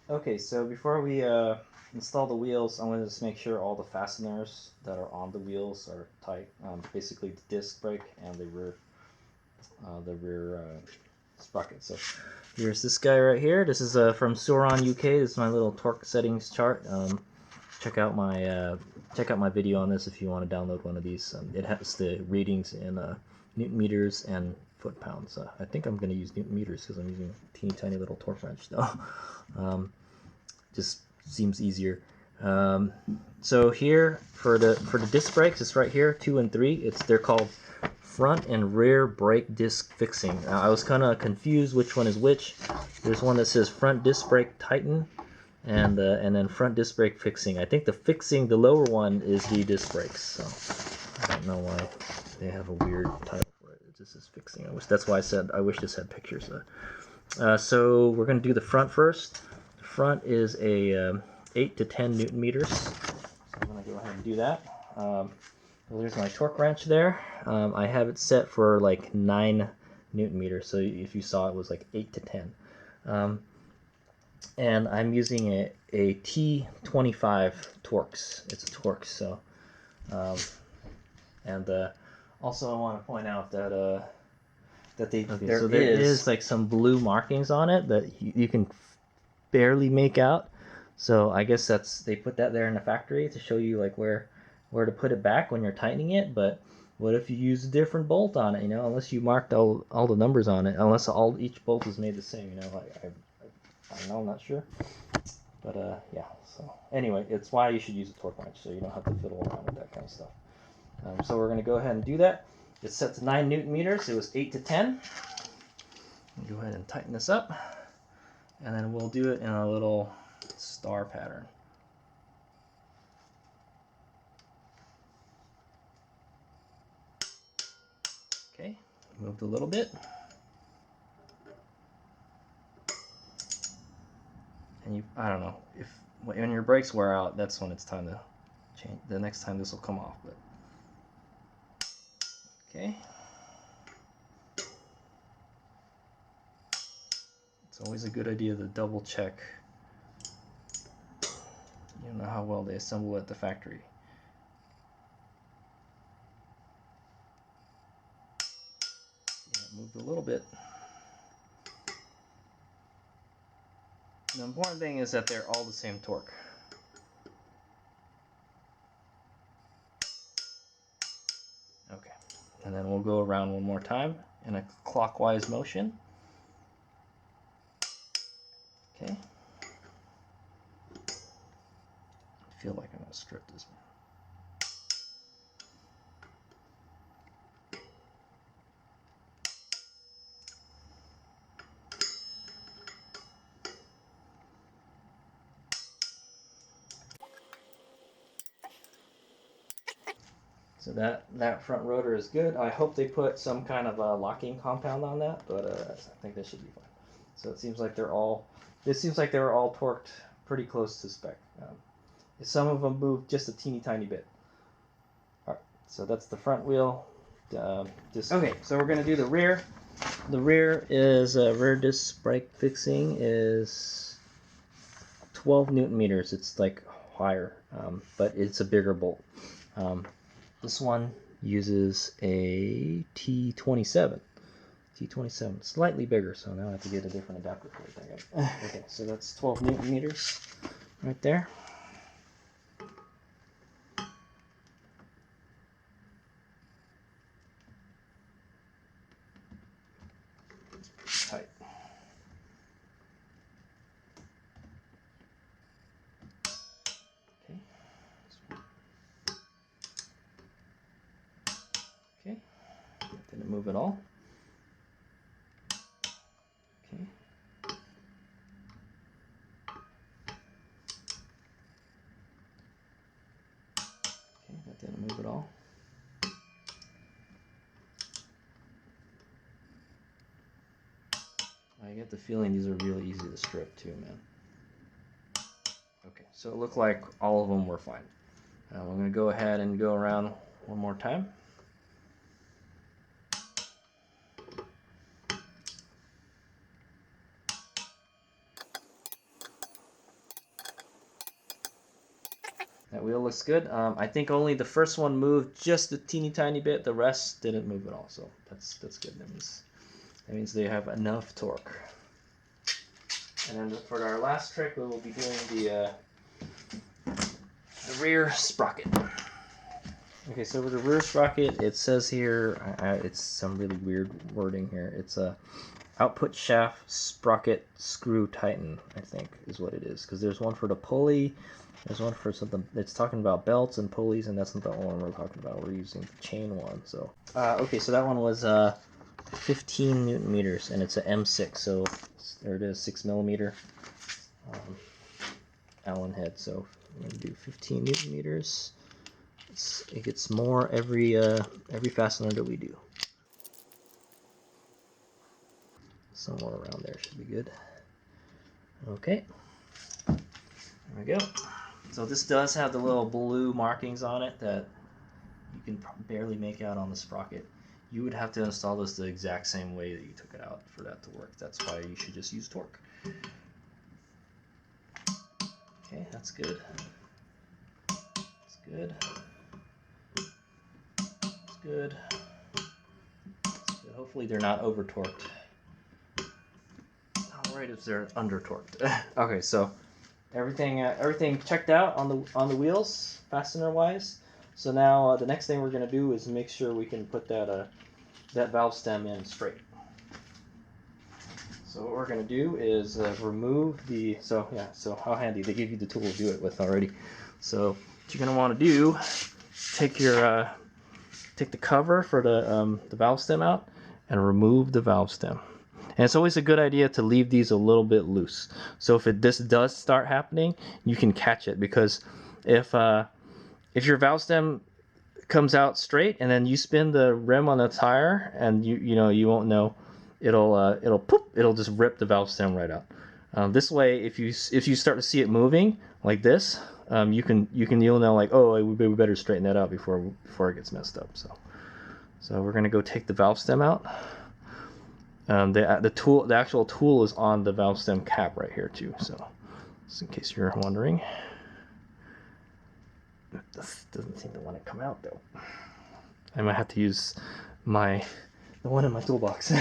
Okay, so before we install the wheels, I'm going to just make sure all the fasteners that are on the wheels are tight. Basically, the disc brake and the rear sprocket. So here's this guy right here. This is from Sauron UK. This is my little torque settings chart. Check out my video on this if you want to download one of these. It has the readings in newton meters and foot pounds. I think I'm going to use newton meters because I'm using a teeny tiny little torque wrench though. Just seems easier. So here for the disc brakes, it's right here, 2 and 3. They're called front and rear brake disc fixing. Now, I was kind of confused which one is which. There's one that says front disc brake tighten, and then front disc brake fixing. I think the lower one is the disc brakes. So I don't know why they have a weird title for it. This is fixing. That's why I said I wish this had pictures. So we're going to do the front first. The front is a 8 to 10 newton meters. So I'm going to go ahead and do that. There's my torque wrench there. I have it set for like 9 newton meters. So if you saw, it was like 8 to 10. And I'm using a T25 Torx. It's a Torx. So, also I want to point out that there is like some blue markings on it that you can barely make out. So I guess they put that there in the factory to show you like where to put it back when you're tightening it. But what if you use a different bolt on it? Unless you marked all the numbers on it, unless each bolt is made the same. I don't know, I'm not sure. But yeah. So anyway, it's why you should use a torque wrench, so you don't have to fiddle around with that kind of stuff. So we're going to go ahead and do that. It's set to 9 newton meters. It was 8 to 10. Go ahead and tighten this up, and then we'll do it in a little star pattern. Okay, moved a little bit. And I don't know, when your brakes wear out, that's when it's time to change. The next time this will come off, but okay. It's always a good idea to double check. You don't know how well they assemble at the factory. Yeah, moved a little bit. The important thing is that they're all the same torque. Okay, and then we'll go around one more time in a clockwise motion. Okay. I feel like I'm going to strip this one. So that front rotor is good. I hope they put some kind of a locking compound on that, but I think this should be fine. So it seems like they were all torqued pretty close to spec. Some of them moved just a teeny tiny bit. All right, so that's the front wheel. Okay, so we're gonna do the rear. The rear is rear disc brake fixing is 12 newton meters. It's like higher, but it's a bigger bolt. This one uses a T27. T27, slightly bigger, so now I have to get a different adapter for it. Okay, so that's 12 newton meters right there. Tight. Okay. Okay. Didn't move at all. Okay. Okay, that didn't move at all. I get the feeling these are really easy to strip too, man. Okay, so it looked like all of them were fine. I'm going to go ahead and go around one more time. That wheel looks good. I think only the first one moved just a teeny tiny bit. The rest didn't move at all. So that's good. That means they have enough torque. And then for our last trick, we will be doing the rear sprocket. Okay, so with the rear sprocket, it says here, it's some really weird wording here. It's a output shaft sprocket screw tighten, I think is what it is. Because there's one for the pulley, there's one for something. It's talking about belts and pulleys, and that's not the one we're talking about. We're using the chain one. So okay, so that one was 15 Newton meters, and it's an M6. So there it is, 6 millimeter Allen head. So I'm gonna do 15 Newton meters. It gets more every fastener that we do. Somewhere around there should be good. Okay, there we go. So this does have the little blue markings on it that you can barely make out on the sprocket. You would have to install this the exact same way that you took it out for that to work. That's why you should just use torque. Okay, that's good. That's good. That's good. That's good. Hopefully they're not over torqued. Alright, if they're under torqued. Okay, so everything checked out on the wheels, fastener wise. So now the next thing we're going to do is make sure we can put that valve stem in straight. So what we're going to do is remove the, so how handy, they give you the tool to do it with already. So what you're going to want to do, take your take the cover for the valve stem out and remove the valve stem. And it's always a good idea to leave these a little bit loose. So if this does start happening, you can catch it, because if your valve stem comes out straight and then you spin the rim on the tire and you won't know, it'll just rip the valve stem right out. This way, if you start to see it moving like this, you'll know, like, oh, we better straighten that out before it gets messed up. So we're gonna go take the valve stem out. The actual tool is on the valve stem cap right here too. So just in case you're wondering, this doesn't seem to want to come out though. I might have to use the one in my toolbox.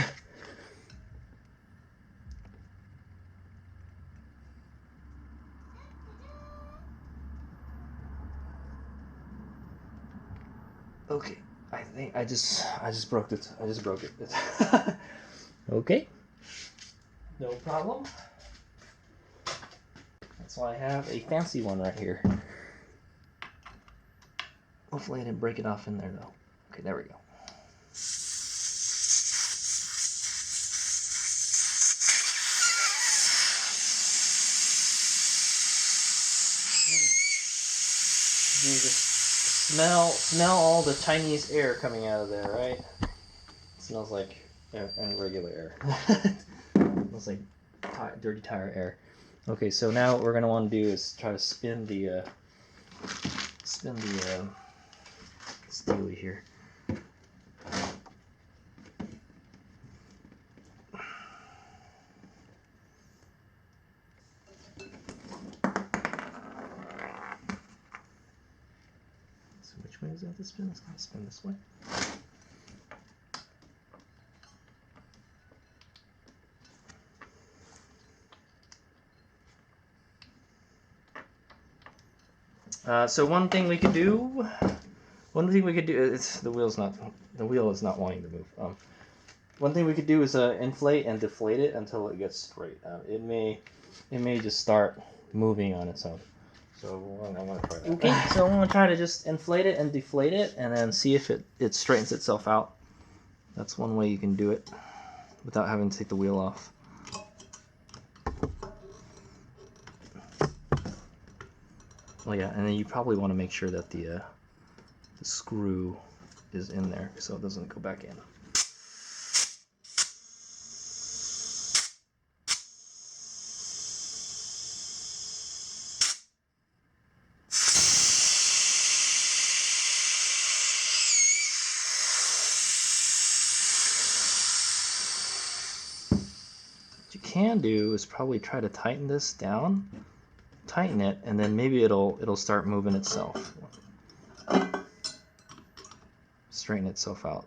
Okay, I think I just broke it. I just broke it. Okay, no problem. That's why I have a fancy one right here. Hopefully I didn't break it off in there though. Okay, there we go. You just smell all the Chinese air coming out of there, right? It smells like regular air. It smells like dirty tire air. Okay, so now what we're gonna want to do is try to spin the steely here. So which way does it have to spin? It's gonna spin this way. So one thing we could do is the wheel is not wanting to move. One thing we could do is inflate and deflate it until it gets straight. It may just start moving on its own. So I want to try that. Okay, so I'm going to try to just inflate it and deflate it, and then see if it straightens itself out. That's one way you can do it without having to take the wheel off. Well, yeah, and then you probably want to make sure that the screw is in there so it doesn't go back in. What you can do is probably try to tighten this down tighten it, and then maybe it'll start moving itself. Straighten itself out.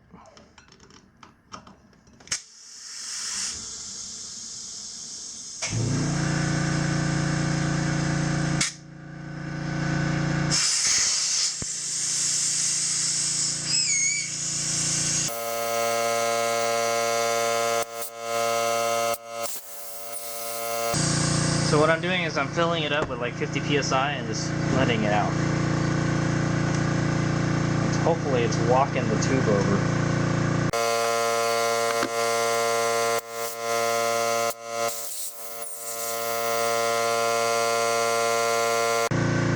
So what I'm doing is I'm filling it up with like 50 psi and just letting it out. Hopefully it's walking the tube over.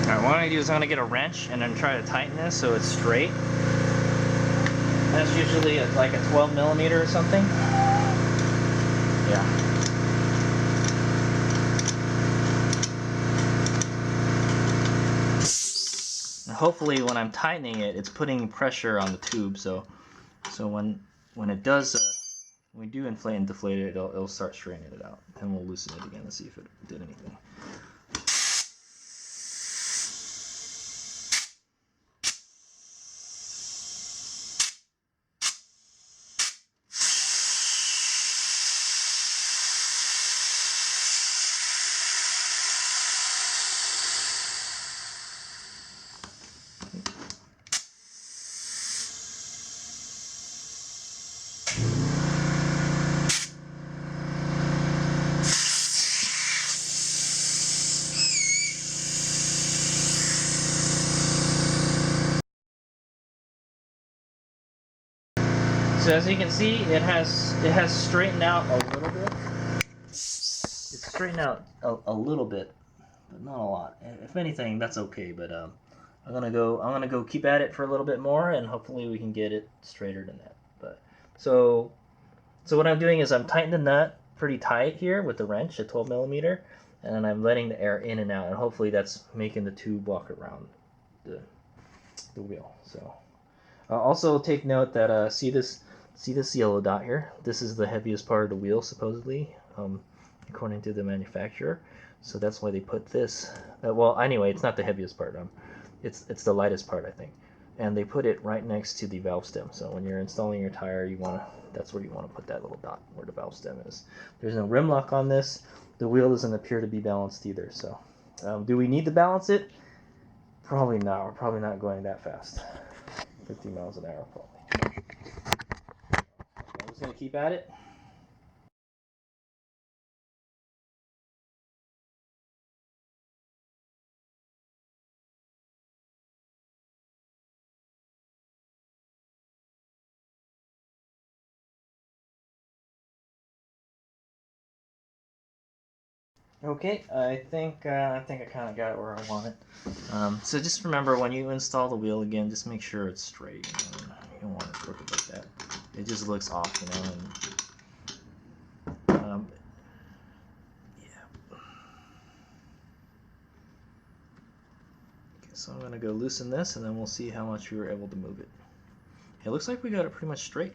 Alright, what I'm going to do is I'm going to get a wrench and then try to tighten this so it's straight. That's usually like a 12 millimeter or something. Yeah. Hopefully when I'm tightening it, it's putting pressure on the tube, so when it does, when we do inflate and deflate it, it'll start straightening it out, and we'll loosen it again and see if it did anything. So as you can see, it has straightened out a little bit. It's straightened out a little bit, but not a lot. If anything, that's okay. But I'm gonna go keep at it for a little bit more, and hopefully we can get it straighter than that. But so what I'm doing is I'm tightening the nut pretty tight here with the wrench at 12 millimeter, and then I'm letting the air in and out, and hopefully that's making the tube walk around the wheel. So also take note that see this yellow dot here? This is the heaviest part of the wheel, supposedly, according to the manufacturer. So that's why they put this. Well, anyway, it's not the heaviest part. It's the lightest part, I think. And they put it right next to the valve stem. So when you're installing your tire, that's where you want to put that little dot where the valve stem is. There's no rim lock on this. The wheel doesn't appear to be balanced either. So do we need to balance it? Probably not. We're probably not going that fast. 50 miles an hour probably. I'm just going to keep at it. Okay, I think I kind of got it where I want it. So just remember, when you install the wheel again, just make sure it's straight. You don't want it crooked like that. It just looks off, And, yeah. Okay, so I'm gonna go loosen this, and then we'll see how much we were able to move it. It looks like we got it pretty much straight.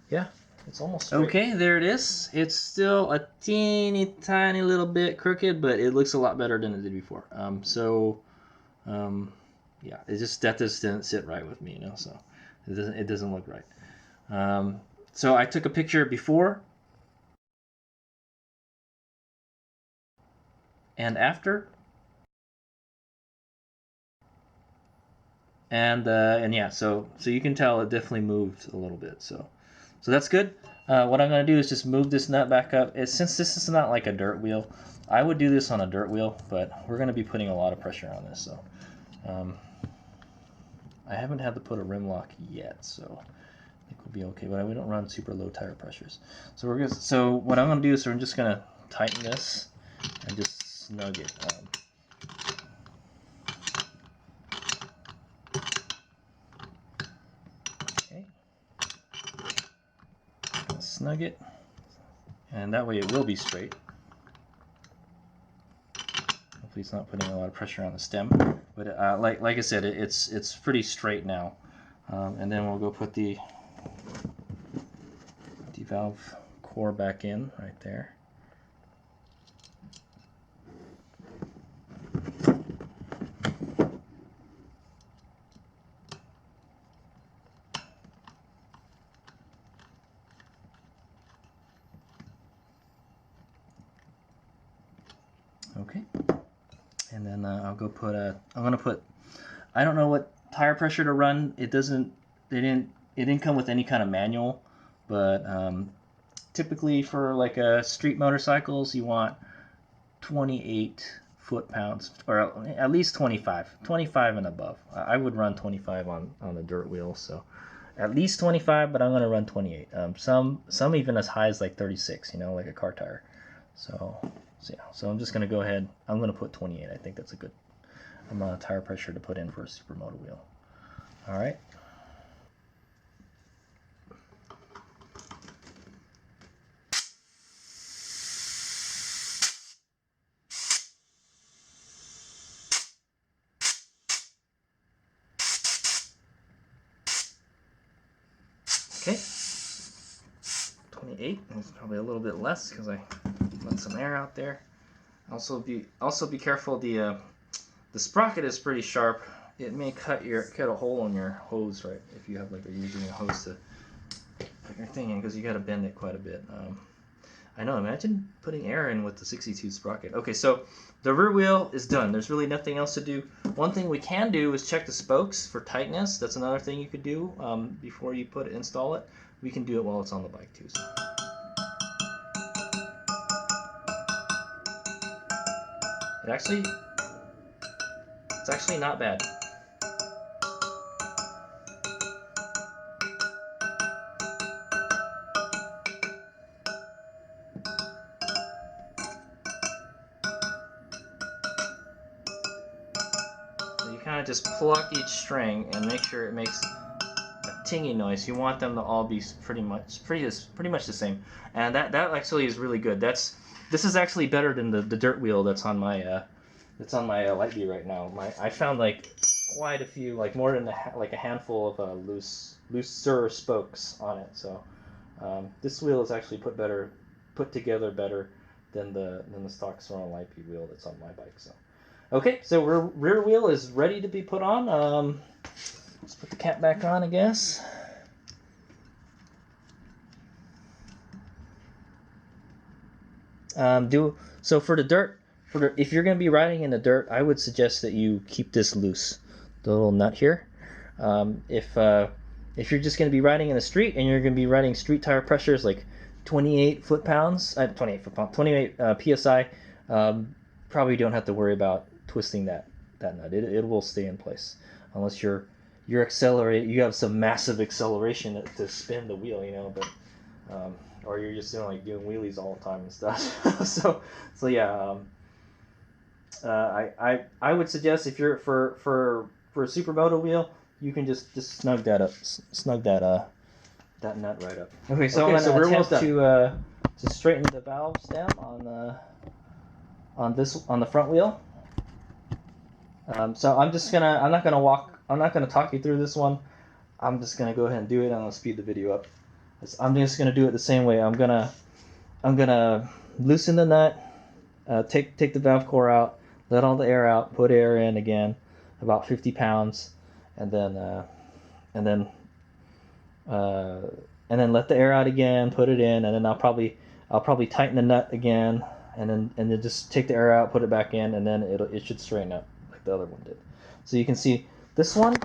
Yeah. It's almost straight. Okay, there it is. It's still a teeny tiny little bit crooked, but it looks a lot better than it did before. Yeah, that just didn't sit right with me, so it doesn't look right. So I took a picture before and after, and yeah, so you can tell it definitely moved a little bit. So that's good. What I'm going to do is just move this nut back up. Since this is not like a dirt wheel, I would do this on a dirt wheel, but we're going to be putting a lot of pressure on this. So I haven't had to put a rim lock yet, so I think we'll be okay. But we don't run super low tire pressures. So what I'm going to do is I'm just going to tighten this and just snug it. Okay. Snug it, and that way it will be straight. Hopefully it's not putting a lot of pressure on the stem, but like I said, it's pretty straight now. And then we'll go put the valve core back in right there. Okay, and then I'll go put I'm gonna put, I don't know what tire pressure to run. It didn't come with any kind of manual, but typically for like street motorcycles, you want 28 foot-pounds, or at least 25 and above. I would run 25 on the dirt wheel, so at least 25, but I'm gonna run 28. Some even as high as like 36, like a car tire. So yeah, so I'm just gonna go ahead. I'm gonna put 28. I think that's a good amount of tire pressure to put in for a Supermoto wheel. All right. Okay. 28. It's probably a little bit less because I let some air out there. Also be careful. The sprocket is pretty sharp. It may cut a hole in your hose, right? If you have like using a hose to put your thing in, because you got to bend it quite a bit. I know. Imagine putting air in with the 62 sprocket. Okay, so the rear wheel is done. There's really nothing else to do. One thing we can do is check the spokes for tightness. That's another thing you could do before you install it. We can do it while it's on the bike too. So. It's actually not bad. So you kind of just pluck each string and make sure it makes a tinging noise. You want them to all be pretty much the same, and that actually is really good. This is actually better than the dirt wheel that's on my Lightbee right now. I found like quite a few, like more than a handful of looser spokes on it. So this wheel is actually put together better than the stock Sorona Lightbee wheel that's on my bike. So okay, so rear wheel is ready to be put on. Let's put the cap back on, I guess. So for the dirt, if you're going to be riding in the dirt, I would suggest that you keep this loose, the little nut here. If you're just going to be riding in the street and you're going to be riding street tire pressures like 28 foot-pounds, 28 psi, probably don't have to worry about twisting that nut. It will stay in place unless you're accelerating. You have some massive acceleration to spin the wheel, but. Or you're just doing wheelies all the time and stuff. so yeah. I would suggest if you're for a Supermoto wheel, you can just snug that up, snug that nut right up. Okay, so I'm gonna attempt to straighten the valve stem on the front wheel. So I'm not gonna talk you through this one. I'm just gonna go ahead and do it. I'm gonna speed the video up. I'm just gonna do it the same way. I'm gonna loosen the nut, take the valve core out, let all the air out, put air in again, about 50 pounds, and then let the air out again, put it in, and then I'll probably tighten the nut again, and then just take the air out, put it back in, and then it should straighten up like the other one did. So you can see this one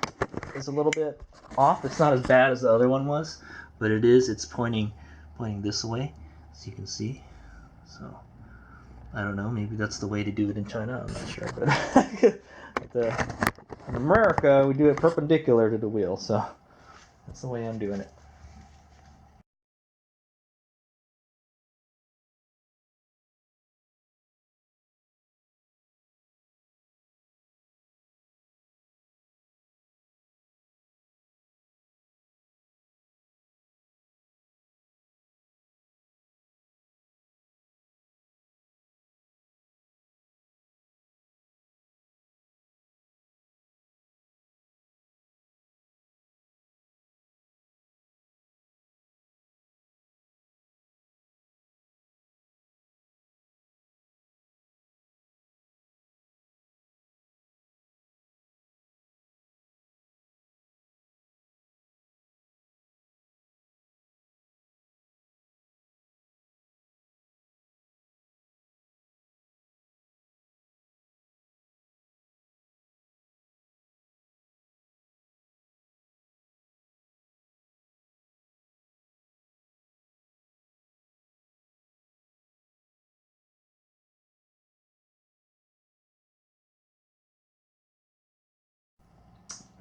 is a little bit off. It's not as bad as the other one was, but it's pointing this way, as you can see. So I don't know, maybe that's the way to do it in China. I'm not sure, but in America we do it perpendicular to the wheel, so that's the way I'm doing it.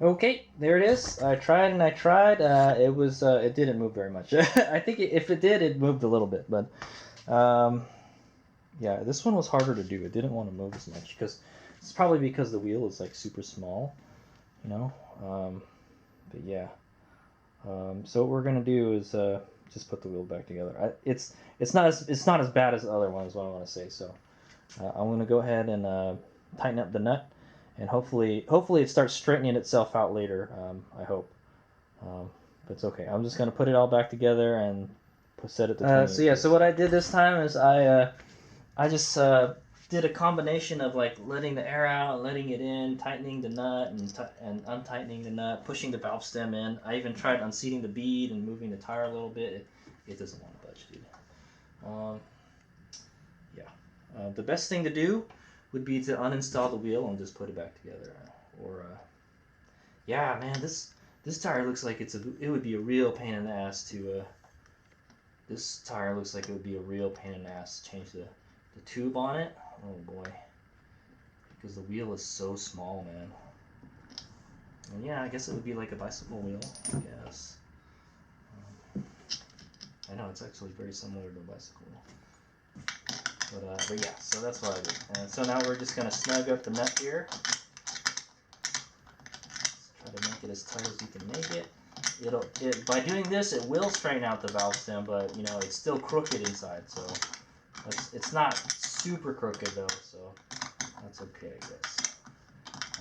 Okay, there it is. I tried and I tried. It didn't move very much. I think if it did, it moved a little bit, but yeah, this one was harder to do. It didn't want to move as much because it's probably because the wheel is like super small, you know. But yeah. So what we're gonna do is just put the wheel back together. It's not as bad as the other one is what I want to say. So I'm gonna go ahead and tighten up the nut, and hopefully it starts straightening itself out later. I hope. But it's okay. I'm just gonna put it all back together and set it to 28. So yeah, so what I did this time is I just did a combination of like letting the air out, letting it in, tightening the nut, and untightening the nut, pushing the valve stem in. I even tried unseating the bead and moving the tire a little bit. It doesn't want to budge, dude. Yeah. The best thing to do would be to uninstall the wheel and just put it back together. Yeah, man, this tire looks like it would be a real pain in the ass to. This tire looks like it would be a real pain in the ass to change the tube on it. Oh boy, because the wheel is so small, man. And yeah, I guess it would be like a bicycle wheel. I guess. I know it's actually very similar to a bicycle wheel. But yeah, so that's what I did. And so now we're just gonna snug up the nut here. Try to make it as tight as you can make it. By doing this, it will straighten out the valve stem, but you know it's still crooked inside, so it's not super crooked though, so that's okay, I guess.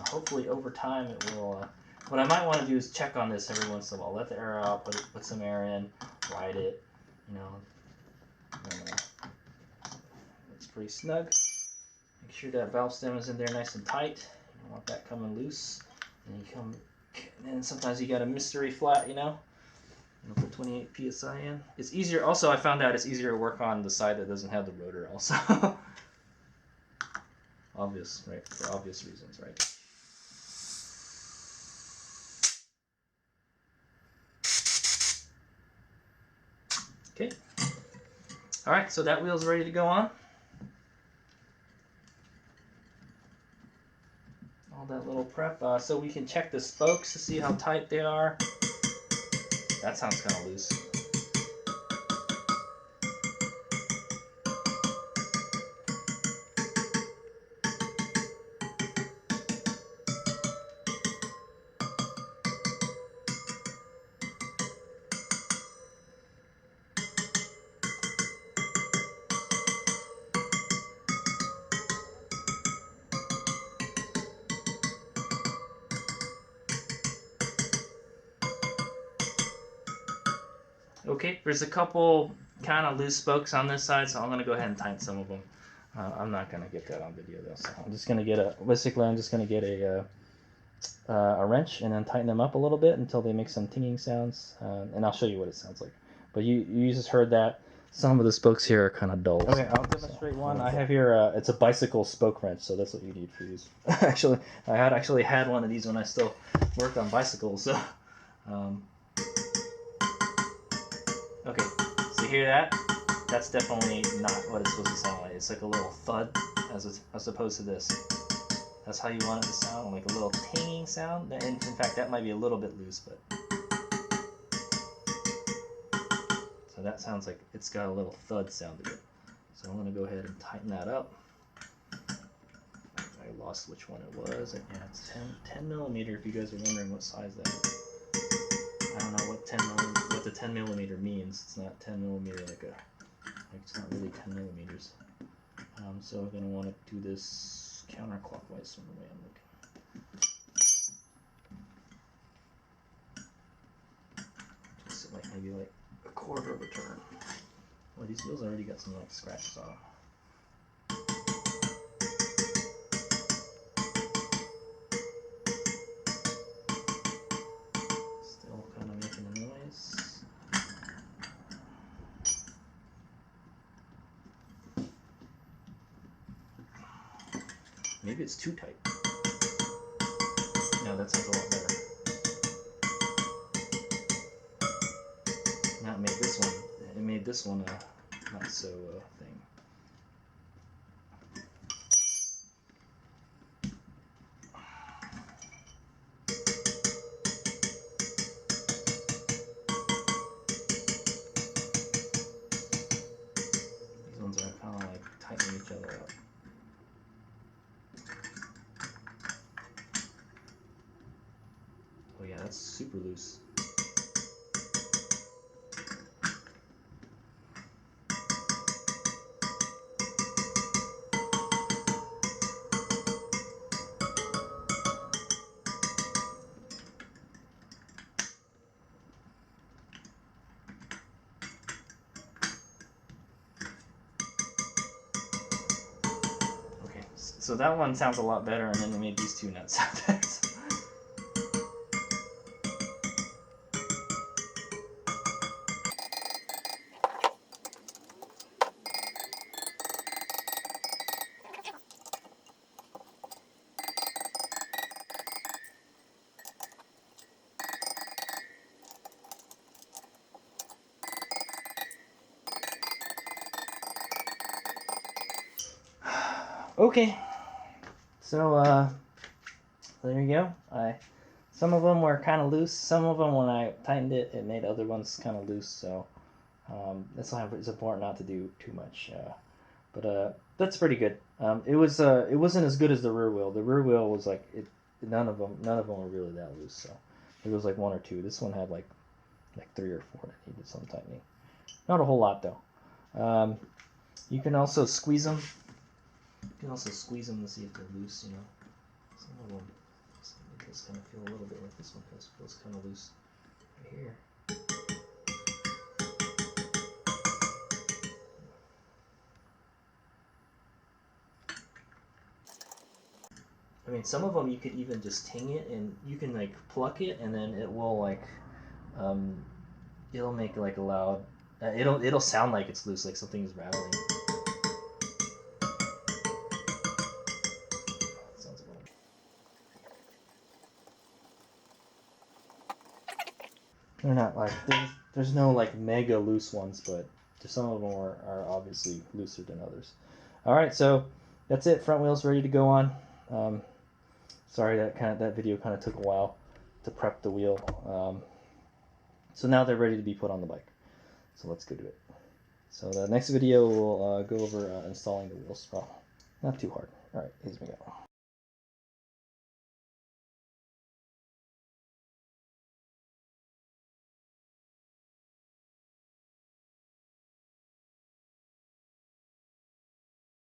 Hopefully over time it will. What I might want to do is check on this every once in a while. Let the air out, put some air in, ride it. You know, it's pretty snug. Make sure that valve stem is in there nice and tight. You don't want that coming loose. And then sometimes you got a mystery flat, you know. I'll put 28 psi in. It's easier. Also, I found out it's easier to work on the side that doesn't have the rotor. Also, obvious, right? For obvious reasons, right? Okay. All right. So that wheel's ready to go on. All that little prep, so we can check the spokes to see how tight they are. That sounds kind of loose. Okay, there's a couple kind of loose spokes on this side, so I'm gonna go ahead and tighten some of them. I'm not gonna get that on video though, so I'm just gonna get a wrench and then tighten them up a little bit until they make some tinging sounds, and I'll show you what it sounds like. But you just heard that some of the spokes here are kind of dull. Okay, I'll demonstrate one. I have here it's a bicycle spoke wrench, so that's what you need for these. Actually, I had one of these when I still worked on bicycles. So, okay, so you hear that? That's definitely not what it's supposed to sound like. It's like a little thud as opposed to this. That's how you want it to sound, like a little tinging sound. And in fact, that might be a little bit loose, but so that sounds like it's got a little thud sound to it. So I'm gonna go ahead and tighten that up. I lost which one it was. Yeah, it's 10 millimeter. If you guys are wondering what size that is, I don't know what the 10 millimeter means. It's not 10 millimeter it's not really 10 millimeters. So we're gonna want to do this counterclockwise from the way I'm looking. Just like maybe like a quarter of a turn. Well, these wheels already got some like scratches on them. Still kind of making a noise. Maybe it's too tight. No, that sounds a lot better. Now it made this one a not so thing. that's super loose. Okay, so that one sounds a lot better, and then it made these two not sound better. Okay, so there you go. Some of them were kind of loose. Some of them, when I tightened it, it made other ones kind of loose. So that's why it's important not to do too much. But that's pretty good. It wasn't as good as the rear wheel. The rear wheel was like none of them were really that loose. So it was like one or two. This one had like 3 or 4 that needed some tightening. Not a whole lot though. You can also squeeze them. You can also squeeze them to see if they're loose. You know, some of them. It does kind of feel a little bit like this one feels kind of loose right here. I mean, some of them you could even just ting it, and you can like pluck it, and then it will like, it'll make like a loud. It'll sound like it's loose, like something is rattling. Sounds a little. They're not like there's no like mega loose ones, but some of them are obviously looser than others. All right, so that's it. Front wheel's ready to go on. Sorry that video kind of took a while to prep the wheel. So now they're ready to be put on the bike. So let's go do it. So the next video we'll go over installing the wheels. Well, not too hard. All right, here's we go.